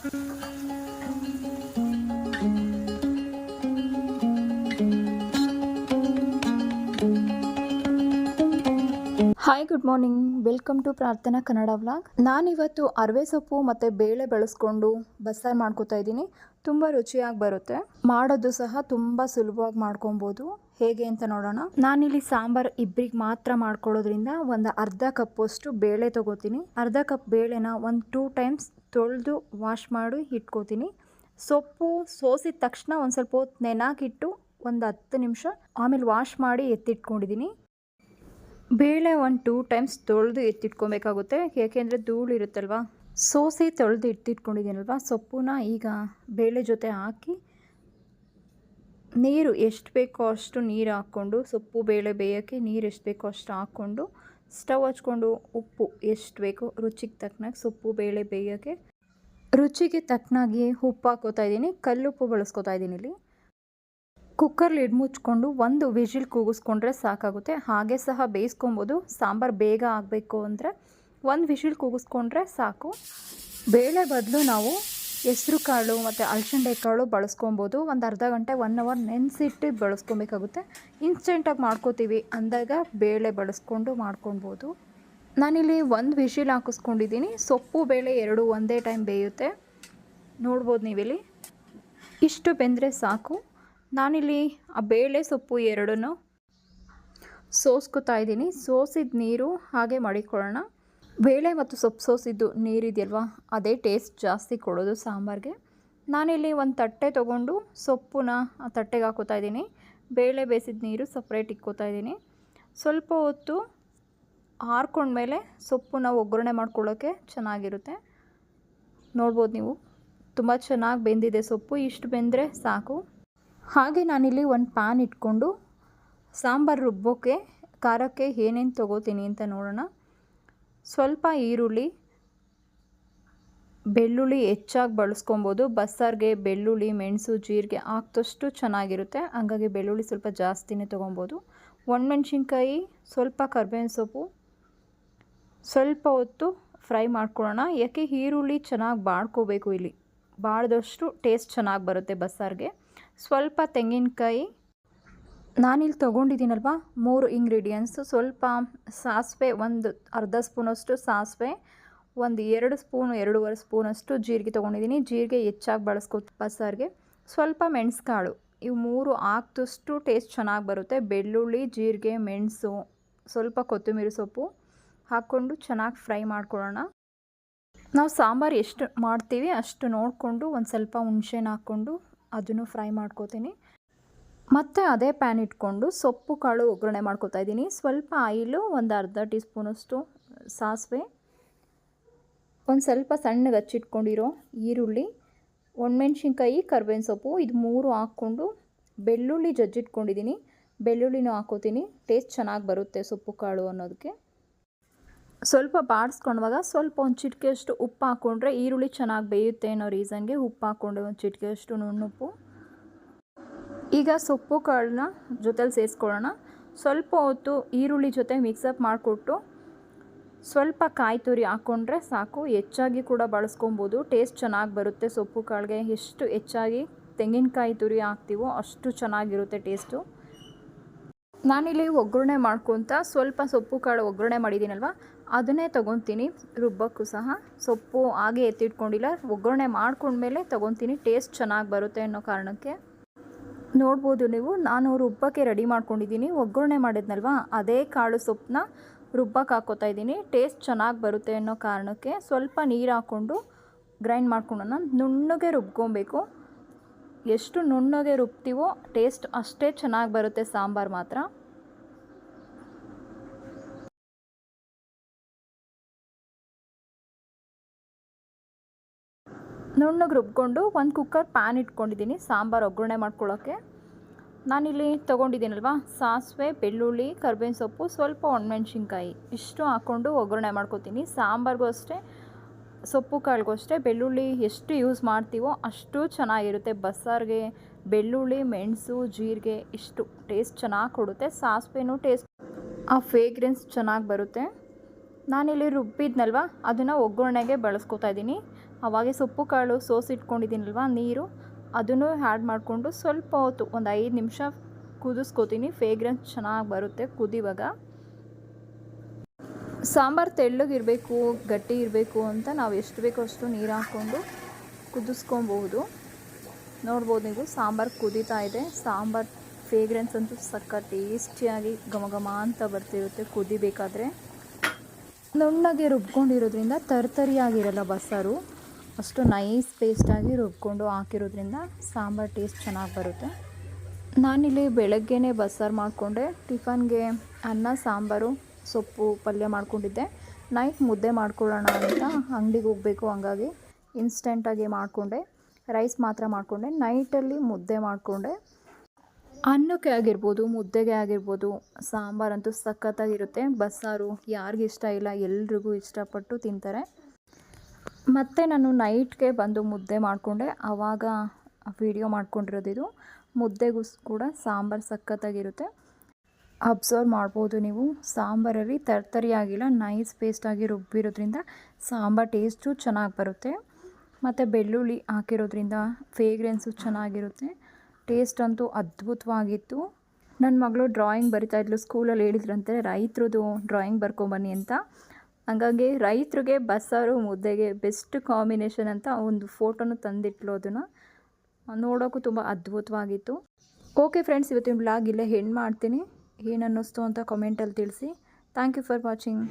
Hi, good morning. Welcome to Prarthana Kannada vlog. ನಾನಿವತ್ತು ಅರವೆ ಸೊಪ್ಪು ಮತ್ತು ಬೇಳೆ ಬಳಸ್ಕೊಂಡು ಬಸ್ಸಾರು ಮಾಡ್ಕೋತಾ ಇದ್ದೀನಿ. ತುಂಬ ರುಚಿಯಾಗಿ ಬರುತ್ತೆ. ಮಾಡೋದು ಸಹ ತುಂಬ ಸುಲಭವಾಗಿ ಮಾಡ್ಕೊಬೋದು. ಹೇಗೆ ಅಂತ ನೋಡೋಣ. ನಾನಿಲ್ಲಿ ಸಾಂಬಾರು ಇಬ್ಬರಿಗೆ ಮಾತ್ರ ಮಾಡ್ಕೊಳ್ಳೋದ್ರಿಂದ ಒಂದು ಅರ್ಧ ಕಪ್ಪಷ್ಟು ಬೇಳೆ ತೊಗೋತೀನಿ. ಅರ್ಧ ಕಪ್ ಬೇಳೆನ ಒಂದು 2 ಟೈಮ್ಸ್ ತೊಳೆದು ವಾಶ್ ಮಾಡಿ ಇಟ್ಕೋತೀನಿ. ಸೊಪ್ಪು ಸೋಸಿದ ತಕ್ಷಣ ಒಂದು ಸ್ವಲ್ಪ ಹೊತ್ತು ನೆನಾಕಿಟ್ಟು ಒಂದು 10 ನಿಮಿಷ ಆಮೇಲೆ ವಾಶ್ ಮಾಡಿ ಎತ್ತಿಟ್ಕೊಂಡಿದ್ದೀನಿ. ಬೇಳೆ ಒಂದು 2 ಟೈಮ್ಸ್ ತೊಳೆದು ಎತ್ತಿಟ್ಕೊಬೇಕಾಗುತ್ತೆ. ಏಕೆಂದರೆ ಧೂಳು ಇರುತ್ತಲ್ವ. ಸೋಸಿ ತೊಳೆದು ಎತ್ತಿಟ್ಕೊಂಡಿದ್ದೀನಲ್ವ, ಸೊಪ್ಪನ್ನ ಈಗ ಬೇಳೆ ಜೊತೆ ಹಾಕಿ ನೀರು ಎಷ್ಟು ಬೇಕೋ ಅಷ್ಟು ನೀರು ಹಾಕ್ಕೊಂಡು, ಸೊಪ್ಪು ಬೇಳೆ ಬೇಯೋಕ್ಕೆ ನೀರು ಎಷ್ಟು ಬೇಕೋ ಅಷ್ಟು ಹಾಕ್ಕೊಂಡು ಸ್ಟವ್ ಹಚ್ಕೊಂಡು ಉಪ್ಪು ಎಷ್ಟು ಬೇಕೋ ರುಚಿಗೆ ತಕ್ಕನಾಗಿ, ಸೊಪ್ಪು ಬೇಳೆ ಬೇಯೋಕ್ಕೆ ರುಚಿಗೆ ತಕ್ಕನಾಗಿ ಉಪ್ಪು ಹಾಕೋತಾ ಇದ್ದೀನಿ. ಕಲ್ಲುಪ್ಪು ಬಳಸ್ಕೊತಾ ಇದ್ದೀನಿ ಇಲ್ಲಿ. ಕುಕ್ಕರ್ ಲಿಡ್ ಮುಚ್ಕೊಂಡು ಒಂದು ವಿಜಿಲ್ ಕೂಗಿಸ್ಕೊಂಡ್ರೆ ಸಾಕಾಗುತ್ತೆ. ಹಾಗೆ ಸಹ ಬೇಯಿಸ್ಕೊಬೋದು. ಸಾಂಬಾರು ಬೇಗ ಆಗಬೇಕು ಅಂದರೆ ಒಂದು ವಿಜಿಲ್ ಕೂಗಿಸ್ಕೊಂಡ್ರೆ ಸಾಕು. ಬೇಳೆ ಬದಲು ನಾವು ಹೆಸ್ರು ಕಾಳು ಮತ್ತು ಅಲಸಂದೆ ಕಾಳು ಬಳಸ್ಕೊಬೋದು. ಒಂದು ಅರ್ಧ ಗಂಟೆ 1 ಅವರ್ ನೆನೆಸಿಟ್ಟು ಬಳಸ್ಕೊಬೇಕಾಗುತ್ತೆ. ಇನ್ಸ್ಟೆಂಟಾಗಿ ಮಾಡ್ಕೋತೀವಿ ಅಂದಾಗ ಬೇಳೆ ಬಳಸ್ಕೊಂಡು ಮಾಡ್ಕೊಬೋದು. ನಾನಿಲ್ಲಿ ಒಂದು ವಿಜಿಲ್ ಹಾಕಿಸ್ಕೊಂಡಿದ್ದೀನಿ. ಸೊಪ್ಪು ಬೇಳೆ ಎರಡು ಒಂದೇ ಟೈಮ್ ಬೇಯುತ್ತೆ. ನೋಡ್ಬೋದು ನೀವಿಲ್ಲಿ. ಇಷ್ಟು ಬೆಂದರೆ ಸಾಕು. ನಾನಿಲ್ಲಿ ಆ ಬೇಳೆ ಸೊಪ್ಪು ಎರಡನ್ನೂ ಸೋಸ್ಕೊತಾ ಇದ್ದೀನಿ. ಸೋಸಿದ ನೀರು ಹಾಗೆ ಮಡಿಕೊಳ್ಳೋಣ. ಬೇಳೆ ಮತ್ತು ಸೊಪ್ಪು ಸೋಸಿದ್ದು ನೀರಿದೆಯಲ್ವ, ಅದೇ ಟೇಸ್ಟ್ ಜಾಸ್ತಿ ಕೊಡೋದು ಸಾಂಬಾರಿಗೆ. ನಾನಿಲ್ಲಿ ಒಂದು ತಟ್ಟೆ ತೊಗೊಂಡು ಸೊಪ್ಪನ್ನ ಆ ತಟ್ಟೆಗೆ ಹಾಕೋತಾ ಇದ್ದೀನಿ. ಬೇಳೆ ಬೇಯಿಸಿದ ನೀರು ಸಪ್ರೇಟ್ ಇಕ್ಕೋತಾ ಇದ್ದೀನಿ. ಸ್ವಲ್ಪ ಹೊತ್ತು ಆರ್ಕೊಂಡ್ಮೇಲೆ ಸೊಪ್ಪನ್ನ ಒಗ್ಗರಣೆ ಮಾಡ್ಕೊಳ್ಳೋಕ್ಕೆ ಚೆನ್ನಾಗಿರುತ್ತೆ. ನೋಡ್ಬೋದು ನೀವು, ತುಂಬ ಚೆನ್ನಾಗಿ ಬೆಂದಿದೆ ಸೊಪ್ಪು. ಇಷ್ಟು ಬೆಂದರೆ ಸಾಕು. ಹಾಗೆ ನಾನಿಲ್ಲಿ ಒಂದು ಪ್ಯಾನ್ ಇಟ್ಕೊಂಡು ಸಾಂಬಾರು ರುಬ್ಬೋಕ್ಕೆ ಖಾರಕ್ಕೆ ಏನೇನು ತೊಗೋತೀನಿ ಅಂತ ನೋಡೋಣ. ಸ್ವಲ್ಪ ಈರುಳ್ಳಿ, ಬೆಳ್ಳುಳ್ಳಿ ಹೆಚ್ಚಾಗಿ ಬಳಸ್ಕೊಬೋದು. ಬಸ್ಸಾರಿಗೆ ಬೆಳ್ಳುಳ್ಳಿ, ಮೆಣಸು, ಜೀರಿಗೆ ಹಾಕಿದಷ್ಟು ಚೆನ್ನಾಗಿರುತ್ತೆ. ಹಾಗಾಗಿ ಬೆಳ್ಳುಳ್ಳಿ ಸ್ವಲ್ಪ ಜಾಸ್ತಿನೇ ತೊಗೊಬೋದು. ಒಣಮೆಣ್ಸಿನ್ಕಾಯಿ, ಸ್ವಲ್ಪ ಕರ್ಬೇವಿನ ಸೊಪ್ಪು, ಸ್ವಲ್ಪ ಹೊತ್ತು ಫ್ರೈ ಮಾಡ್ಕೊಳ್ಳೋಣ. ಯಾಕೆ ಈರುಳ್ಳಿ ಚೆನ್ನಾಗಿ ಬಾಡ್ಕೋಬೇಕು. ಇಲ್ಲಿ ಬಾಡಿದಷ್ಟು ಟೇಸ್ಟ್ ಚೆನ್ನಾಗಿ ಬರುತ್ತೆ ಬಸ್ಸಾರಿಗೆ. ಸ್ವಲ್ಪ ತೆಂಗಿನಕಾಯಿ, ನಾನಿಲ್ಲಿ ತೊಗೊಂಡಿದ್ದೀನಲ್ವ 3 ಇಂಗ್ರೀಡಿಯೆಂಟ್ಸು. ಸ್ವಲ್ಪ ಸಾಸಿವೆ, ಒಂದು ಅರ್ಧ ಸ್ಪೂನಷ್ಟು ಸಾಸಿವೆ, ಒಂದು 2 ಸ್ಪೂನು 2.5 ಸ್ಪೂನಷ್ಟು ಜೀರಿಗೆ ತೊಗೊಂಡಿದ್ದೀನಿ. ಜೀರಿಗೆ ಹೆಚ್ಚಾಗಿ ಬಳಸ್ಕೊತ ಬಸ್ಸಾರಿಗೆ. ಸ್ವಲ್ಪ ಮೆಣಸುಕಾಳು, ಇವು 3 ಹಾಕಿದಷ್ಟು ಟೇಸ್ಟ್ ಚೆನ್ನಾಗಿ ಬರುತ್ತೆ. ಬೆಳ್ಳುಳ್ಳಿ, ಜೀರಿಗೆ, ಮೆಣಸು, ಸ್ವಲ್ಪ ಕೊತ್ತಂಬರಿ ಸೊಪ್ಪು ಹಾಕ್ಕೊಂಡು ಚೆನ್ನಾಗಿ ಫ್ರೈ ಮಾಡ್ಕೊಳ್ಳೋಣ. ನಾವು ಸಾಂಬಾರು ಎಷ್ಟು ಮಾಡ್ತೀವಿ ಅಷ್ಟು ನೋಡಿಕೊಂಡು ಒಂದು ಸ್ವಲ್ಪ ಹುಣಸೆನ ಹಾಕ್ಕೊಂಡು ಅದನ್ನು ಫ್ರೈ ಮಾಡ್ಕೋತೀನಿ. ಮತ್ತು ಅದೇ ಪ್ಯಾನ್ ಇಟ್ಕೊಂಡು ಸೊಪ್ಪು ಕಾಳು ಒಗ್ಗರಣೆ ಮಾಡ್ಕೋತಾ ಇದ್ದೀನಿ. ಸ್ವಲ್ಪ ಆಯಿಲು, ಒಂದು ಅರ್ಧ ಟೀ ಸ್ಪೂನಷ್ಟು ಸಾಸಿವೆ, ಒಂದು ಸ್ವಲ್ಪ ಸಣ್ಣಗೆ ಹಚ್ಚಿಟ್ಕೊಂಡಿರೋ ಈರುಳ್ಳಿ, ಒಣಮೆಣ್ಸಿನ್ಕಾಯಿ, ಕರ್ಬೇವಿನ ಸೊಪ್ಪು, ಇದು 3 ಹಾಕ್ಕೊಂಡು ಬೆಳ್ಳುಳ್ಳಿ ಜಜ್ಜಿಟ್ಕೊಂಡಿದ್ದೀನಿ. ಬೆಳ್ಳುಳ್ಳಿನೂ ಹಾಕೋತೀನಿ. ಟೇಸ್ಟ್ ಚೆನ್ನಾಗಿ ಬರುತ್ತೆ ಸೊಪ್ಪು ಕಾಳು ಅನ್ನೋದಕ್ಕೆ. ಸ್ವಲ್ಪ ಬಾಡಿಸ್ಕೊಂಡಾಗ ಸ್ವಲ್ಪ ಒಂದು ಚಿಟಿಕೆಯಷ್ಟು ಉಪ್ಪು ಹಾಕ್ಕೊಂಡ್ರೆ ಈರುಳ್ಳಿ ಚೆನ್ನಾಗಿ ಬೇಯುತ್ತೆ ಅನ್ನೋ ರೀಸನ್ಗೆ ಉಪ್ಪು ಹಾಕ್ಕೊಂಡೆ, ಒಂದು ಚಿಟಿಕೆಯಷ್ಟು ನುಣ್ಣುಪ್ಪು. ಈಗ ಸೊಪ್ಪು ಕಾಳನ್ನ ಜೊತೆಲಿ ಸೇರಿಸ್ಕೊಳ್ಳೋಣ. ಸ್ವಲ್ಪ ಹೊತ್ತು ಈರುಳ್ಳಿ ಜೊತೆ ಮಿಕ್ಸಪ್ ಮಾಡಿಕೊಟ್ಟು ಸ್ವಲ್ಪ ಕಾಯಿ ತುರಿ ಹಾಕ್ಕೊಂಡ್ರೆ ಸಾಕು. ಹೆಚ್ಚಾಗಿ ಕೂಡ ಬಳಸ್ಕೊಬೋದು. ಟೇಸ್ಟ್ ಚೆನ್ನಾಗಿ ಬರುತ್ತೆ ಸೊಪ್ಪು ಕಾಳಿಗೆ. ಎಷ್ಟು ಹೆಚ್ಚಾಗಿ ತೆಂಗಿನಕಾಯಿ ತುರಿ ಹಾಕ್ತೀವೋ ಅಷ್ಟು ಚೆನ್ನಾಗಿರುತ್ತೆ ಟೇಸ್ಟು. ನಾನಿಲ್ಲಿ ಒಗ್ಗರಣೆ ಮಾಡ್ಕೊತ ಸ್ವಲ್ಪ ಸೊಪ್ಪು ಕಾಳು ಒಗ್ಗರಣೆ ಮಾಡಿದ್ದೀನಲ್ವ, ಅದನ್ನೇ ತೊಗೊತೀನಿ ರುಬ್ಬಕ್ಕೂ ಸಹ. ಸೊಪ್ಪು ಹಾಗೆ ಎತ್ತಿಟ್ಕೊಂಡಿಲ್ಲ, ಒಗ್ಗರಣೆ ಮಾಡ್ಕೊಂಡ್ಮೇಲೆ ತೊಗೊತೀನಿ. ಟೇಸ್ಟ್ ಚೆನ್ನಾಗಿ ಬರುತ್ತೆ ಅನ್ನೋ ಕಾರಣಕ್ಕೆ. ನೋಡ್ಬೋದು ನೀವು, ನಾನು ರುಬ್ಬಕ್ಕೆ ರೆಡಿ ಮಾಡ್ಕೊಂಡಿದ್ದೀನಿ. ಒಗ್ಗರಣೆ ಮಾಡಿದ್ನಲ್ವ, ಅದೇ ಕಾಳು ಸೊಪ್ಪನ್ನ ರುಬ್ಬಕ್ಕೆ ಹಾಕೋತಾ ಇದ್ದೀನಿ. ಟೇಸ್ಟ್ ಚೆನ್ನಾಗಿ ಬರುತ್ತೆ ಅನ್ನೋ ಕಾರಣಕ್ಕೆ ಸ್ವಲ್ಪ ನೀರು ಹಾಕ್ಕೊಂಡು ಗ್ರೈಂಡ್ ಮಾಡ್ಕೊಳ್ಳೋಣ. ನುಣ್ಣಗೆ ರುಬ್ಕೊಬೇಕು. ಎಷ್ಟು ನುಣ್ಣಗೆ ರುಬ್ತೀವೋ ಟೇಸ್ಟ್ ಅಷ್ಟೇ ಚೆನ್ನಾಗಿ ಬರುತ್ತೆ ಸಾಂಬಾರು ಮಾತ್ರ. ನುಣ್ಣಗೆ ರುಬ್ಕೊಂಡು ಒಂದು ಕುಕ್ಕರ್ ಪ್ಯಾನ್ ಇಟ್ಕೊಂಡಿದ್ದೀನಿ ಸಾಂಬಾರು ಒಗ್ಗರಣೆ ಮಾಡ್ಕೊಳ್ಳೋಕ್ಕೆ. ನಾನಿಲ್ಲಿ ತೊಗೊಂಡಿದ್ದೀನಲ್ವ, ಸಾಸಿವೆ, ಬೆಳ್ಳುಳ್ಳಿ, ಕರ್ಬೇವಿನ ಸೊಪ್ಪು, ಸ್ವಲ್ಪ ಒಣಮೆಣ್ಸಿನ್ಕಾಯಿ ಇಷ್ಟು ಹಾಕ್ಕೊಂಡು ಒಗ್ಗರಣೆ ಮಾಡ್ಕೊತೀನಿ. ಸಾಂಬಾರಿಗೂ ಅಷ್ಟೇ, ಸೊಪ್ಪು ಕಾಳಿಗೂ ಅಷ್ಟೇ ಬೆಳ್ಳುಳ್ಳಿ ಎಷ್ಟು ಯೂಸ್ ಮಾಡ್ತೀವೋ ಅಷ್ಟು ಚೆನ್ನಾಗಿರುತ್ತೆ. ಬಸ್ಸಾರಿಗೆ ಬೆಳ್ಳುಳ್ಳಿ, ಮೆಣಸು, ಜೀರಿಗೆ ಇಷ್ಟು ಟೇಸ್ಟ್ ಚೆನ್ನಾಗಿ ಕೊಡುತ್ತೆ. ಸಾಸಿವೆನೂ ಟೇಸ್ಟ್, ಆ ಫ್ರೇಗ್ರೆನ್ಸ್ ಚೆನ್ನಾಗಿ ಬರುತ್ತೆ. ನಾನಿಲ್ಲಿ ರುಬ್ಬಿದ್ನಲ್ವ, ಅದನ್ನು ಒಗ್ಗರಣೆಗೆ ಬಳಸ್ಕೊತಾ ಇದ್ದೀನಿ. ಅವಾಗೆ ಸೊಪ್ಪು ಕಾಳು ಸೋಸಿಟ್ಕೊಂಡಿದ್ದೀನಲ್ವ ನೀರು, ಅದನ್ನು ಆ್ಯಡ್ ಮಾಡಿಕೊಂಡು ಸ್ವಲ್ಪ ಹೊತ್ತು ಒಂದು 5 ನಿಮಿಷ ಕುದಿಸ್ಕೋತೀನಿ. ಫ್ರೇಗ್ರೆನ್ಸ್ ಚೆನ್ನಾಗಿ ಬರುತ್ತೆ ಕುದಿವಾಗ. ಸಾಂಬಾರು ತೆಳ್ಳಗಿರಬೇಕು ಗಟ್ಟಿ ಇರಬೇಕು ಅಂತ ನಾವು ಎಷ್ಟು ಬೇಕೋ ಅಷ್ಟು ನೀರು ಹಾಕ್ಕೊಂಡು ಕುದಿಸ್ಕೊಬಹುದು. ನೋಡ್ಬೋದು ನೀವು ಸಾಂಬಾರು ಕುದೀತಾ ಇದೆ. ಸಾಂಬಾರು ಫ್ರೇಗ್ರೆನ್ಸ್ ಅಂತೂ ಸಖತ್ ಟೇಸ್ಟಿಯಾಗಿ ಘಮ ಘಮ ಅಂತ ಬರ್ತಿರುತ್ತೆ ಕುದಿಬೇಕಾದ್ರೆ. ನುಣ್ಣಗೆ ರುಬ್ಕೊಂಡಿರೋದ್ರಿಂದ ತರ್ತರಿಯಾಗಿರಲ್ಲ ಬಸ್ಸಾರು, ಅಷ್ಟು ನೈಸ್ ಪೇಸ್ಟಾಗಿ ರುಬ್ಕೊಂಡು ಹಾಕಿರೋದ್ರಿಂದ ಸಾಂಬಾರು ಟೇಸ್ಟ್ ಚೆನ್ನಾಗಿ ಬರುತ್ತೆ. ನಾನಿಲ್ಲಿ ಬೆಳಗ್ಗೆನೇ ಬಸ್ಸಾರು ಮಾಡಿಕೊಂಡೆ. ಟಿಫನ್ಗೆ ಅನ್ನ ಸಾಂಬಾರು ಸೊಪ್ಪು ಪಲ್ಯ ಮಾಡ್ಕೊಂಡಿದ್ದೆ. ನೈಟ್ ಮುದ್ದೆ ಮಾಡ್ಕೊಳ್ಳೋಣ ಅಂತ ಅಂಗಡಿಗೆ ಹೋಗಬೇಕು, ಹಂಗಾಗಿ ಇನ್ಸ್ಟೆಂಟಾಗಿ ಮಾಡಿಕೊಂಡೆ. ರೈಸ್ ಮಾತ್ರ ಮಾಡಿಕೊಂಡೆ. ನೈಟಲ್ಲಿ ಮುದ್ದೆ ಮಾಡಿಕೊಂಡೆ. ಅನ್ನಕ್ಕೆ ಆಗಿರ್ಬೋದು ಮುದ್ದೆಗೆ ಆಗಿರ್ಬೋದು ಸಾಂಬಾರಂತೂ ಸಖತ್ತಾಗಿರುತ್ತೆ. ಬಸ್ಸಾರು ಯಾರಿಗೂ ಇಷ್ಟ ಇಲ್ಲ, ಎಲ್ರಿಗೂ ಇಷ್ಟಪಟ್ಟು ತಿಂತಾರೆ. ಮತ್ತು ನಾನು ನೈಟ್ಗೆ ಬಂದು ಮುದ್ದೆ ಮಾಡಿಕೊಂಡೆ, ಆವಾಗ ವಿಡಿಯೋ ಮಾಡ್ಕೊಂಡಿರೋದಿದು. ಮುದ್ದೆಗೂ ಕೂಡ ಸಾಂಬಾರು ಸಖತ್ತಾಗಿರುತ್ತೆ. ಅಬ್ಸರ್ವ್ ಮಾಡ್ಬೋದು ನೀವು, ಸಾಂಬಾರಲ್ಲಿ ತರ್ತರಿಯಾಗಿಲ್ಲ, ನೈಸ್ ಪೇಸ್ಟಾಗಿ ರುಬ್ಬಿರೋದ್ರಿಂದ ಸಾಂಬಾರು ಟೇಸ್ಟು ಚೆನ್ನಾಗಿ ಬರುತ್ತೆ. ಮತ್ತು ಬೆಳ್ಳುಳ್ಳಿ ಹಾಕಿರೋದ್ರಿಂದ ಫ್ರೇಗ್ರೆನ್ಸು ಚೆನ್ನಾಗಿರುತ್ತೆ. ಟೇಸ್ಟ್ ಅಂತೂ ಅದ್ಭುತವಾಗಿತ್ತು. ನನ್ನ ಮಗಳು ಡ್ರಾಯಿಂಗ್ ಬರಿತಾಯಿದ್ಲು. ಸ್ಕೂಲಲ್ಲಿ ಹೇಳಿದ್ರಂತೆ ರೈತರದ್ದು ಡ್ರಾಯಿಂಗ್ ಬರ್ಕೊಂಬನ್ನಿ ಅಂತ. ಹಾಗಾಗಿ ರೈತರಿಗೆ ಬಸ್ಸಾರು ಮುದ್ದೆಗೆ ಬೆಸ್ಟ್ ಕಾಂಬಿನೇಷನ್ ಅಂತ ಒಂದು ಫೋಟೋನು ತಂದಿಟ್ಲು. ಅದನ್ನು ನೋಡೋಕ್ಕೂ ತುಂಬ ಅದ್ಭುತವಾಗಿತ್ತು. ಓಕೆ ಫ್ರೆಂಡ್ಸ್, ಇವತ್ತಿನ ಬ್ಲಾಗ್ ಇಲ್ಲೇ ಎಂಡ್ ಮಾಡ್ತೀನಿ. ಏನು ಅನ್ನಿಸ್ತು ಅಂತ ಕಮೆಂಟಲ್ಲಿ ತಿಳಿಸಿ. Thank you for watching.